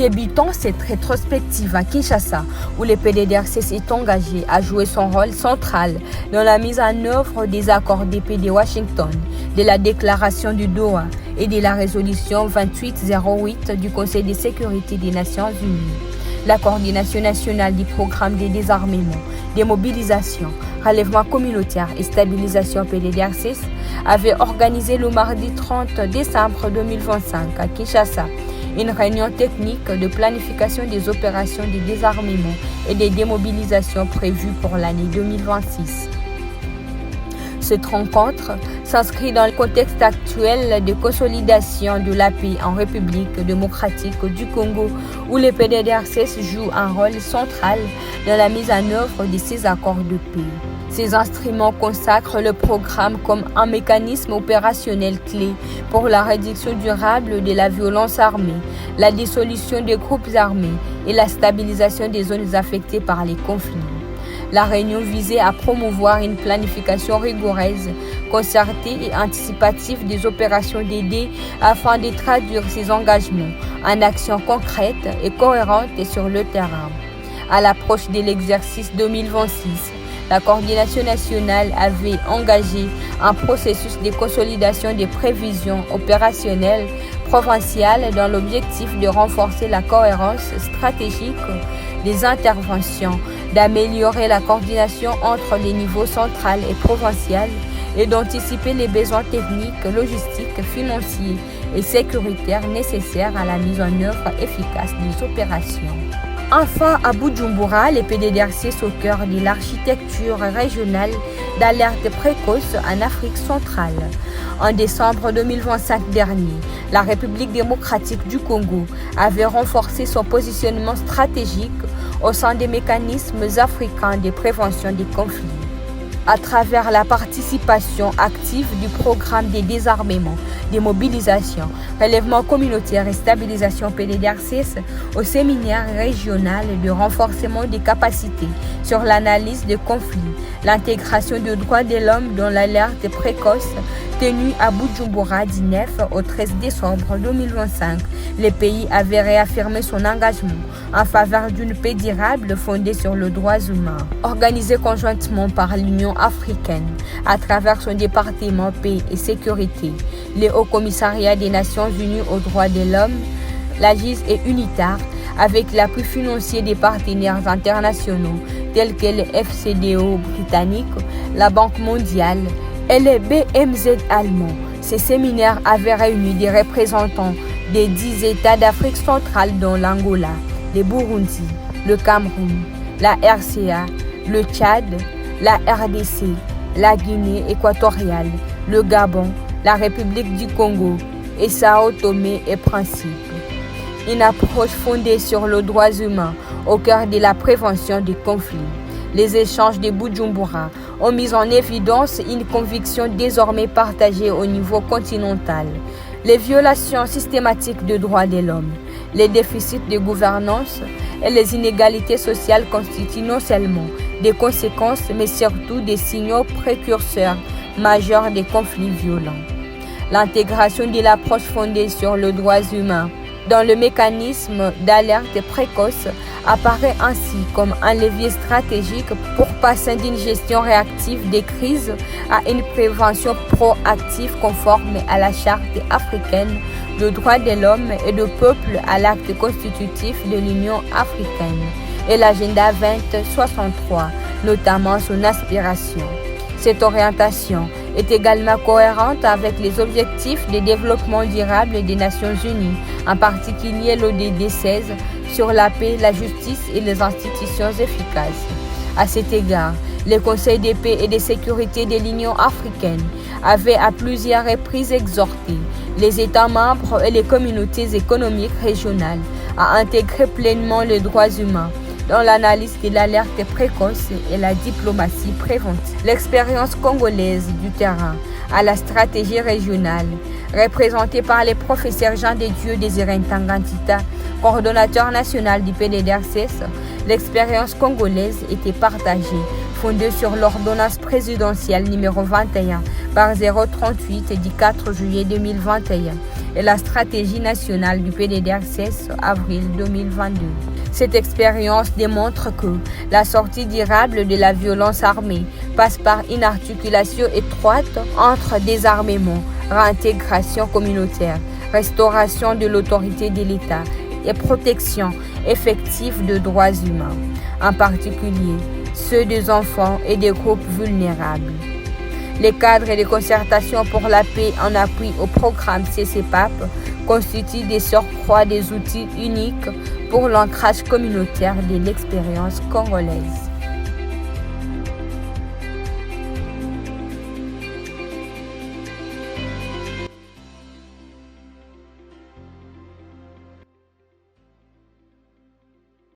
Débutant cette rétrospective à Kinshasa, où le PDDRC s'est engagé à jouer son rôle central dans la mise en œuvre des accords de paix de Washington, de la déclaration du Doha et de la résolution 2808 du Conseil de sécurité des Nations Unies. La coordination nationale du programme de désarmement, démobilisation, relèvement communautaire et stabilisation PDDRC avait organisé le mardi 30 décembre 2025 à Kinshasa une réunion technique de planification des opérations de désarmement et de démobilisation prévues pour l'année 2026. Cette rencontre s'inscrit dans le contexte actuel de consolidation de la paix en République démocratique du Congo, où le PDDRC joue un rôle central dans la mise en œuvre de ces accords de paix. Ces instruments consacrent le programme comme un mécanisme opérationnel clé pour la réduction durable de la violence armée, la dissolution des groupes armés et la stabilisation des zones affectées par les conflits. La réunion visait à promouvoir une planification rigoureuse, concertée et anticipative des opérations d'aide afin de traduire ces engagements en actions concrètes et cohérentes sur le terrain. À l'approche de l'exercice 2026, la coordination nationale avait engagé un processus de consolidation des prévisions opérationnelles provinciales dans l'objectif de renforcer la cohérence stratégique des interventions, d'améliorer la coordination entre les niveaux central et provincial et d'anticiper les besoins techniques, logistiques, financiers et sécuritaires nécessaires à la mise en œuvre efficace des opérations. Enfin, à Bujumbura, les PDDRC sont au cœur de l'architecture régionale d'alerte précoce en Afrique centrale. En décembre 2025 dernier, la République démocratique du Congo avait renforcé son positionnement stratégique au sein des mécanismes africains de prévention des conflits. À travers la participation active du programme de désarmement, démobilisation, relèvement communautaire et stabilisation PDDRC au séminaire régional de renforcement des capacités sur l'analyse des conflits, l'intégration des droits de l'homme dans l'alerte précoce tenu à Bujumbura du 9 au 13 décembre 2025, le pays avait réaffirmé son engagement en faveur d'une paix durable fondée sur les droits humains. Organisé conjointement par l'Union africaine à travers son département paix et sécurité, le Haut Commissariat des Nations Unies aux droits de l'homme, la GIZ et UNITAR, avec l'appui financier des partenaires internationaux tels que le FCDO britannique, la Banque mondiale et le BMZ allemand. Ces séminaires avaient réuni des représentants des 10 États d'Afrique centrale dont l'Angola, le Burundi, le Cameroun, la RCA, le Tchad, la RDC, la Guinée équatoriale, le Gabon, la République du Congo et Sao Tomé et Principe. Une approche fondée sur les droits humains au cœur de la prévention des conflits. Les échanges de Bujumbura ont mis en évidence une conviction désormais partagée au niveau continental. Les violations systématiques des droits de l'homme, les déficits de gouvernance et les inégalités sociales constituent non seulement des conséquences, mais surtout des signaux précurseurs majeurs des conflits violents. L'intégration de l'approche fondée sur les droits humains dans le mécanisme d'alerte précoce apparaît ainsi comme un levier stratégique pour passer d'une gestion réactive des crises à une prévention proactive conforme à la Charte africaine des droits de l'homme et du peuple, à l'acte constitutif de l'Union africaine et l'agenda 2063, notamment son aspiration. Cette orientation est également cohérente avec les objectifs de développement durable des Nations Unies, en particulier l'ODD 16 sur la paix, la justice et les institutions efficaces. À cet égard, le Conseil de paix et de sécurité de l'Union africaine avait à plusieurs reprises exhorté les États membres et les communautés économiques régionales à intégrer pleinement les droits humains dans l'analyse de l'alerte précoce et la diplomatie préventive. L'expérience congolaise du terrain à la stratégie régionale, représentée par le professeur Jean de Dieu Désiré Ntangantita, coordonnateur national du PDDRC, l'expérience congolaise était partagée, fondée sur l'ordonnance présidentielle numéro 21 par 038 du 4 juillet 2021 et la stratégie nationale du PDDRCS avril 2022. Cette expérience démontre que la sortie durable de la violence armée passe par une articulation étroite entre désarmement, réintégration communautaire, restauration de l'autorité de l'État et protection effective de droits humains, en particulier ceux des enfants et des groupes vulnérables. Les cadres de concertation pour la paix en appui au programme CCPAP constituent des surcroît des outils uniques pour l'ancrage communautaire de l'expérience congolaise.